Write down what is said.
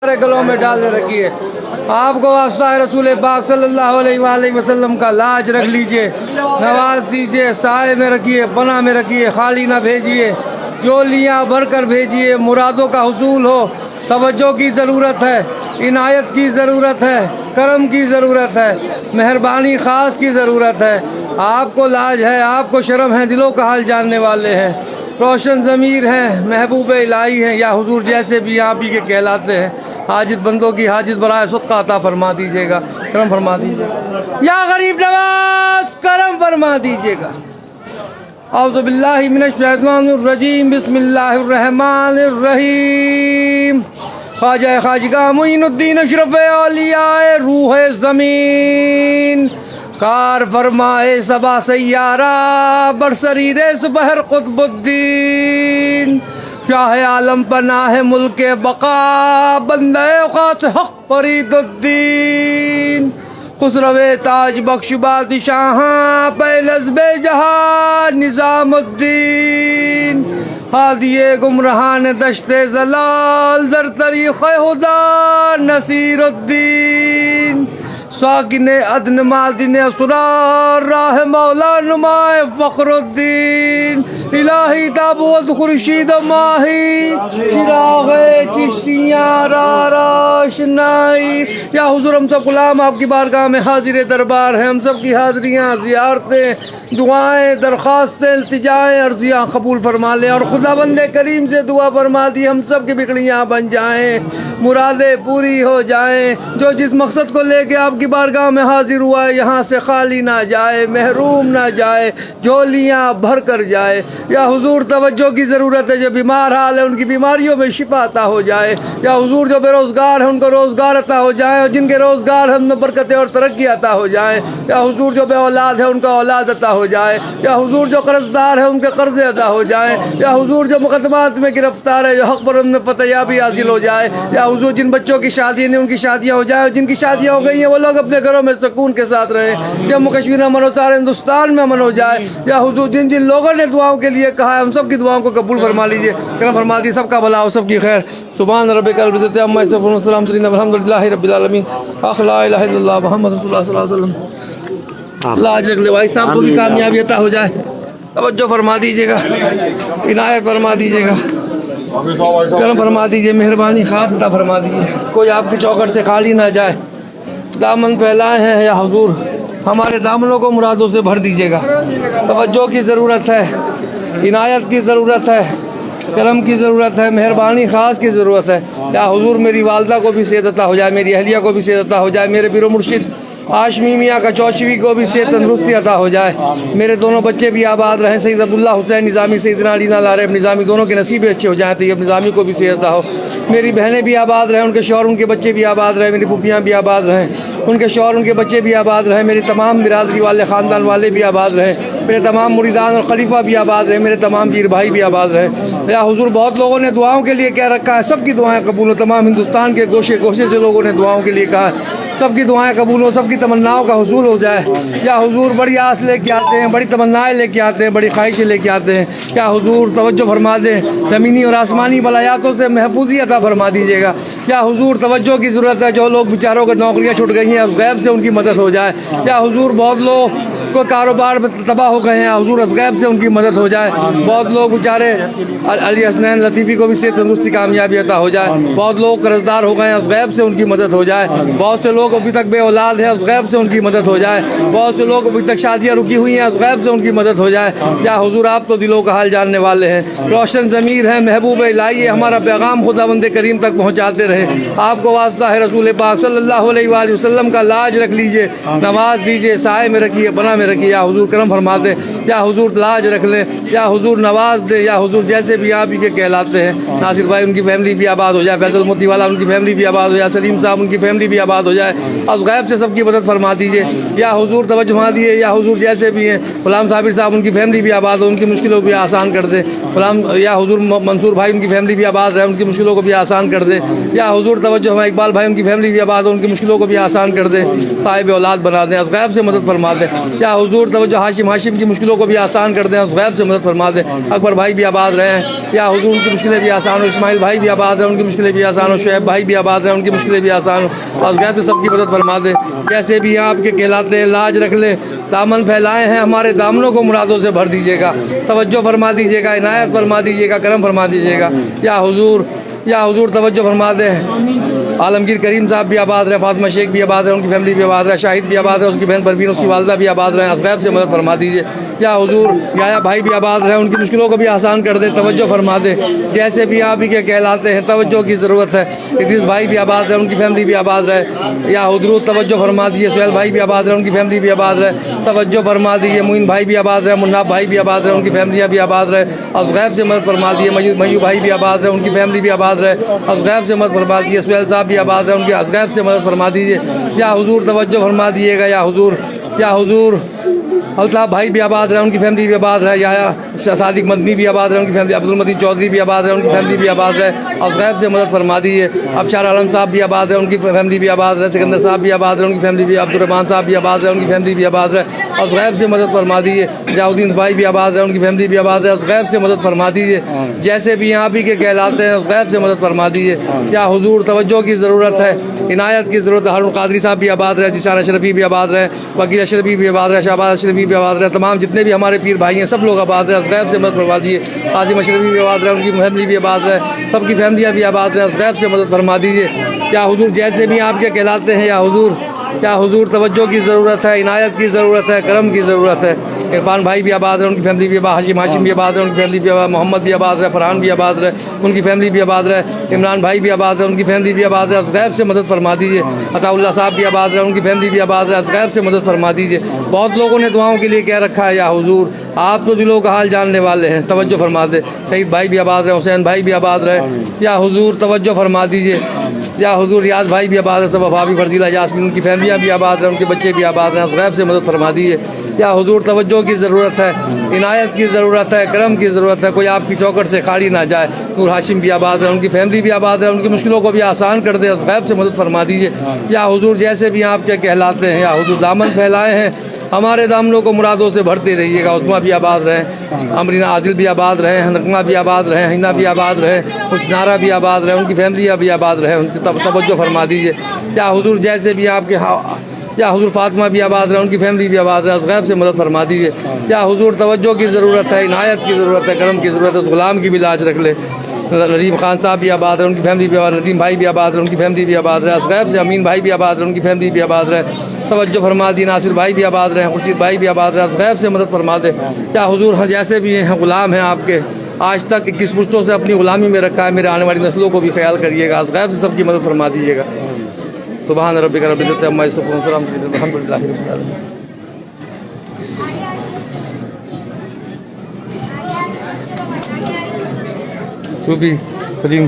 गलों में डाल रखिए। आपको वास्ता है रसूल पाक सल्लल्लाहु अलैहि वसल्लम का लाज रख लीजिए, नवाज दीजिए, साए में रखिए, पना में रखिए, खाली ना भेजिए, जोलियाँ भर कर भेजिए। मुरादों का हुसूल हो, तवज्जो की ज़रूरत है, इनायत की ज़रूरत है, करम की ज़रूरत है, मेहरबानी ख़ास की ज़रूरत है। आपको लाज है, आपको शर्म है, दिलों का हाल जानने वाले हैं, रोशन ज़मीर हैं, महबूब इलाही हैं, या हुजूर जैसे भी आप ही के कहलाते हैं। हाजित बंदों की हाजित बराए सदका अता फरमा दीजिएगा, करम फरमा दीजिएगा। या गरीब नवाज करम फरमा दीजिएगा। औज़ु बिल्लाहि मिनश शैतानिर रजीम, बिस्मिल्लाहिर रहमानिर रहीम। ख्वाजा खाजिगा मुइनुद्दीन अशरफ औलियाए रूह ज़मीन, कार फरमाए सबा सैयारा बरसरीरे सुबहर कुतुबुद्दीन। शाह आलम पनाह मुल्क बका बंदे खास हक फरीदुद्दीन। खुसरवे ताज बख्श बादशाह पैलज़्बे जहां निज़ामुद्दीन। हादिये गुमराहान दश्ते ज़लाल दर तरीक़े खुदा नसीरुद्दीन। साकिने अदन मादिन असरार राह मौला नुमाए फ़ख्रुद्दीन। इलाही ताबूत खुर्शीद माही चिराग़े चिश्तियाँ रोशनाई। या हुज़ूर हम सब गुलाम आपकी बारगाह में हाजिर दरबार हैं। हम सब की हाज़रियाँ, ज़ियारतें, दुआएँ, दरख्वास्तें, इल्तिजाएँ, अर्ज़ियाँ कबूल फरमा लें और खुदावंद करीम से दुआ फरमा दी हम सब की बिगड़ियाँ बन जाएँ, मुरादें पूरी हो जाएँ। जो जिस मकसद को लेके आपकी बारगाह में हाजिर हुआ है यहाँ से खाली ना जाए, महरूम ना जाए, झोलियाँ भर कर जाए। या हुजूर तवज्जो की ज़रूरत है, जो बीमार हाल है उनकी बीमारियों में शिफा अता हो जाए। या हुजूर जो बेरोज़गार है उनको रोज़गार अता हो जाए और जिनके रोज़गार हम में बरकतें और तरक्की अता हो जाए। या हुजूर जो बे औलाद है उनका औलाद अता हो जाए। या हुजूर जो कर्ज़दार है उनके कर्ज़े अदा हो जाए। या हुजूर जो मुकदमात में गिरफ्तार है, जो हक़ पर उनमें फ़तयाबी हासिल हो जाए। या हुजूर जिन बच्चों की शादी नहीं उनकी शादियाँ हो जाए और जिनकी शादियाँ हो गई हैं वो लोग अपने घरों में सुकून के साथ रहें। जम्मू कश्मीर अमन हो, सारे हिंदुस्तान में अमन हो जाए। या हुजूर जिन जिन लोगों ने दुआओं के लिए कहा है हम सब की दुआओं को कबूल फरमा लीजिए, करम फरमा दीजिए, सबका भला हो, सबकी खैर। सुभान रब्बिकल इज़्ज़ति अम्मा यसिफून व सलामुन अलल मुरसलीन वल्हम्दुलिल्लाहि रब्बिल आलमीन। ला इलाहा इल्लल्लाह मुहम्मदुर रसूलुल्लाह सल्लल्लाहु अलैहि वसल्लम। लाज रख ले भाई साहब को भी कामयाबी अता हो जाए। तवज्जो फरमा दीजिएगा, इनायत फरमा दीजिएगा, करम फरमा दीजिए, मेहरबानी खास अता फरमा दीजिए। कोई आपकी चौखट से खाली ना जाए। दामन फैलाए हैं या हुजूर हमारे दामनों को मुरादों से भर दीजिएगा। तवज्जो की ज़रूरत है, इनायत की ज़रूरत है, करम की ज़रूरत है, मेहरबानी ख़ास की ज़रूरत है। या हुजूर मेरी वालदा को भी सेहत अता हो जाए, मेरी अहलिया को भी सेहत अता हो जाए, मेरे पीरो मुर्शिद हाशमी मियाँ का चौचवी को भी सेहत तंदुरुस्ती अता हो जाए। मेरे दोनों बच्चे भी आबाद रहें, सैयद अब्दुल्ला हुसैन निज़ामी, सैयदना अली नालारेब निज़ामी, दोनों के नसीब अच्छे हो जाएँ। तैयब निज़ामी को भी सेहत अता हो। मेरी बहनें भी आबाद रहें, उनके शौहर उनके बच्चे भी आबाद रहें, मेरी फूफियाँ भी आबाद रहें, उनके शौहर उनके बच्चे भी आबाद रहें, मेरी तमाम बिरादरी वाले ख़ानदान वाले भी आबाद रहें, मेरे तमाम मुरीदान और खलीफा भी आबाद रहें, मेरे तमाम पीर भाई भी आबाद रहें। या हुजूर बहुत लोगों ने दुआओं के लिए कह रखा है, सबकी दुआएं कबूल हो। तमाम हिंदुस्तान के गोशे गोशे से लोगों ने दुआओं के लिए कहा है, सबकी दुआएं कबूल हो, सबकी तमन्नाओं का हुसूल हो जाए। या हुजूर बड़ी आस लेके आते हैं, बड़ी तमन्नाएं लेके आते हैं, बड़ी ख्वाहिशें लेके आते हैं। क्या हुजूर तवज्जो फरमा दें, ज़मीनी और आसमानी बलायातों से महफूज़ी अता फरमा दीजिएगा। या हुजूर तवज्जो की ज़रूरत है, जो लोग बेचारों को नौकरियाँ छूट गई हैं उस गैब से उनकी मदद हो जाए। या हुजूर बहुत लोग को कारोबार में तबाह हो गए हैं, हुजूर उस गैब से उनकी मदद हो जाए। बहुत लोग बेचारे अली हसनैन लतीफ़ी को भी सेहत तंदुरुस्ती कामयाबी अता हो जाए। बहुत लोग कर्जदार हो गए हैं, उस गैब से उनकी मदद हो जाए। बहुत से लोग अभी तक बे औलाद हैं, उस गैब से उनकी मदद हो जाए। बहुत से लोग अभी तक शादियाँ रुकी हुई हैं, उस गैब से उनकी मदद हो जाए। या हुजूर आप तो दिलों का हाल जानने वाले हैं, रोशन ज़मीर हैं, महबूब इलाही, हमारा पैगाम खुदावंद करीम तक पहुँचाते रहे। आपको वास्ता है रसूल पाक सल्लल्लाहु अलैहि वसल्लम का लाज रख लीजिए, नवाज दीजिए, साए में रखिए, पना में रखिए। या हुजूर करम फरमा दे, या हुजूर लाज रख ले, या हुजूर नवाज दे। या हुजूर जैसे भी आप ही के कहलाते हैं, नासिर भाई उनकी फैमिली भी आबाद हो जाए, फैसल मोती वाला उनकी फैमिली भी आबाद हो जाए, सलीम साहब उनकी फैमिली भी आबाद हो जाए। उस गैब से सबकी मदद फरमा दीजिए। या हुजूर तवज्जो फरमा दिए। या हुजूर जैसे भी हैं, गुलाम साबिर साहब उनकी फैमिली भी आबाद हो, उनकी मुश्किलों को भी आसान कर दे। गुलाम या हुजूर मंसूर भाई उनकी फैमिली भी आबाद रहे, उनकी मुश्किलों को भी आसान कर दे। या हुजूर तवज्जो फरमा इकबाल भाई उनकी फैमिली भी आबाद हो, उनकी मुश्किलों को भी आसान कर दे, साहिब औलाद बना दें, उस गैब से मदद फरमा दें। या یا حضور توجہ ہاشم کی مشکلوں کو بھی آسان کر دیں، اس غیب سے مدد فرما دیں۔ اکبر بھائی بھی آباد رہے ہیں، یا حضور ان کی مشکلیں بھی آسان ہو، اسماعیل بھائی بھی آباد رہے ان کی مشکلیں بھی آسان ہو، شعیب بھائی بھی آباد رہے ان کی مشکلیں بھی آسان ہو، اور غیب سے سب کی مدد فرما دیں۔ جیسے بھی آپ کے کہلاتے ہیں لاج رکھ لیں، دامن پھیلائے ہیں ہمارے دامنوں کو مرادوں سے بھر دیجیے گا، توجہ فرما دیجیے گا، عنایت فرما دیجیے گا، کرم فرما دیجیے گا۔ یا حضور توجہ فرما دیں۔ عالمگیر کریم صاحب بھی آباد رہے، فاطمہ شیخ بھی آباد رہے ان کی فیملی بھی آباد رہے، شاہد بھی آباد رہے اس کی بہن پروین اس کی والدہ بھی آباد رہے، از غیب سے مدد فرما دیجیے۔ یا حضور یایا بھائی بھی آباد رہے ان کی مشکلوں کو بھی آسان کر دیں، توجہ فرما دیں۔ جیسے بھی آپ ہی کے کہلاتے ہیں توجہ کی ضرورت ہے۔ ادریس بھائی بھی آباد رہے ان کی فیملی بھی آباد رہے، یا حضور توجہ فرما دیجیے۔ سہیل بھائی بھی آباد رہے ان کی فیملی بھی آباد رہے، توجہ فرما دیجیے۔ معین بھائی بھی آباد رہے، مناب بھائی بھی آباد رہے ان کی فیملیاں بھی آباد رہے، از غیب سے مدد فرما دیے۔ میو بھائی بھی آباد رہے ان کی فیملی بھی آباد رہے، از غیب سے مدد فرما دیجیے۔ سہیل صاحب بھی آباد رہے ان کی از غیب سے مدد فرما دیجیے۔ یا حضور توجہ فرما دیجیے گا۔ یا حضور الطاف بھائی بھی آباد رہے ان کی فیملی بھی آباد رہے، یا صادق مدنی بھی آباد رہے ان کی فیملی، عبد المدین چودھری بھی آباد رہے ان کی فیملی بھی آباد رہے، از غیب سے مدد فرما دیجیے۔ ابشار عالم صاحب بھی آباد رہے ان کی فیملی بھی آباد رہے، سکندر صاحب بھی آباد رہے ان کی فیملی بھی، عبد الرحمان صاحب بھی آباد رہے ان کی فیملی بھی آباد رہے، از غیب سے مدد فرما دیجیے۔ ضیاءالدین بھائی بھی آباد رہے ان کی فیملی بھی آباد رہے، از غیب سے مدد فرما دیجیے۔ جیسے بھی یہاں بھی کے کہلاتے ہیں اس غیب سے مدد فرما دیجیے۔ یا حضور توجہ کی ضرورت ہے، عنایت کی ضرورت ہے۔ ہارون قادری صاحب بھی آباد رہے، جشان اشرفی بھی آباد رہے، وکیل اشرفی بھی آباد رہے، شہباز اشرفی بھی آباد رہے، تمام جتنے بھی ہمارے پیر بھائی ہیں سب لوگ آباد رہے، غیب سے مدد فرما دیجیے۔ قاسم اشرفی بھی آباد رہے ان کی فیملی بھی آباد رہے، سب کی فیملیاں بھی آباد رہے، غیب سے مدد فرما دیجیے۔ یا حضور جیسے بھی آپ کے کہلاتے ہیں یا حضور توجہ کی ضرورت ہے، عنایت کی ضرورت ہے، کرم کی ضرورت ہے۔ عرفان بھائی بھی آباد رہے ان کی فیملی بھی آباد، ہاشم بھی آباد رہے ان کی فیملی بھی آباد، محمد بھی آباد رہے، فرحان بھی آباد رہے ان کی فیملی بھی آباد رہے، عمران بھائی بھی آباد رہے ان کی فیملی بھی آباد رہے، غیب سے مدد فرما دیجیے۔ عطا اللہ صاحب بھی آباد رہے ان کی فیملی بھی آباد رہے، غیب سے مدد فرما دیجیے۔ بہت لوگوں نے دعاؤں کے لیے کہہ رکھا ہے، یا حضور آپ تو دلوں کا حال جاننے والے ہیں، توجہ فرما دے۔ سعید بھائی بھی آباد رہے، حسین بھائی بھی آباد رہے، یا حضور توجہ فرما دیجیے۔ یا حضور ریاض بھائی بھی آباد ہے، سب بھابھی فرزیلہ یاسمین ان کی فیملیاں بھی آباد ہیں، ان کے بچے بھی آباد ہیں، غیب سے مدد فرما دیجیے۔ یا حضور توجہ کی ضرورت ہے، عنایت کی ضرورت ہے، کرم کی ضرورت ہے، کوئی آپ کی چوکٹ سے خالی نہ جائے۔ نور ہاشم بھی آباد ہے، ان کی فیملی بھی آباد ہے، ان کی مشکلوں کو بھی آسان کر دے، غیب سے مدد فرما دیجیے۔ یا حضور جیسے بھی آپ کے کہلاتے ہیں، یا حضور دامن پھیلائے ہیں ہمارے دامنوں کو مرادوں سے بھرتے رہیے گا۔ عثمہ بھی آباد رہے، امرینہ عادل بھی آباد رہے، نغمہ بھی آباد رہے، ہینا بھی آباد رہے، حسنارہ بھی آباد رہے، ان کی فیملیاں بھی آباد رہے، ان کی توجہ فرما دیجیے۔ یا حضور جیسے بھی آپ کے یا حضور فاطمہ بھی آباد رہے، ان کی فیملی بھی آباد رہے، غیب سے مدد فرما دیجیے۔ یا حضور توجہ کی ضرورت ہے، عنایت کی ضرورت ہے، کرم کی ضرورت ہے، اس غلام کی بھی لاج رکھ لے۔ ندیم خان صاحب بھی آباد رہے، ان کی فیملی بھی آباد، ندیم بھائی بھی آباد رہے، ان کی فیملی بھی آباد رہے، غیب سے امین بھائی بھی آباد رہے، ان کی فیملی بھی آباد رہے، توجہ فرما دی۔ ناصر بھائی بھی آباد رہے، خورشید بھائی بھی آباد رہے، غیب سے مدد فرما دے۔ یا حضور جیسے بھی ہیں غلام ہیں آپ کے، آج تک 21 پشتوں سے اپنی غلامی میں رکھا ہے، میرے آنے والی نسلوں کو بھی خیال کریے گا، غیب سے سب کی مدد فرما دیجیے گا۔ سبحان ربک رب العزت عما یصفون، وسلام علی الحمد للہ رب العالمین۔ صوفی سلیم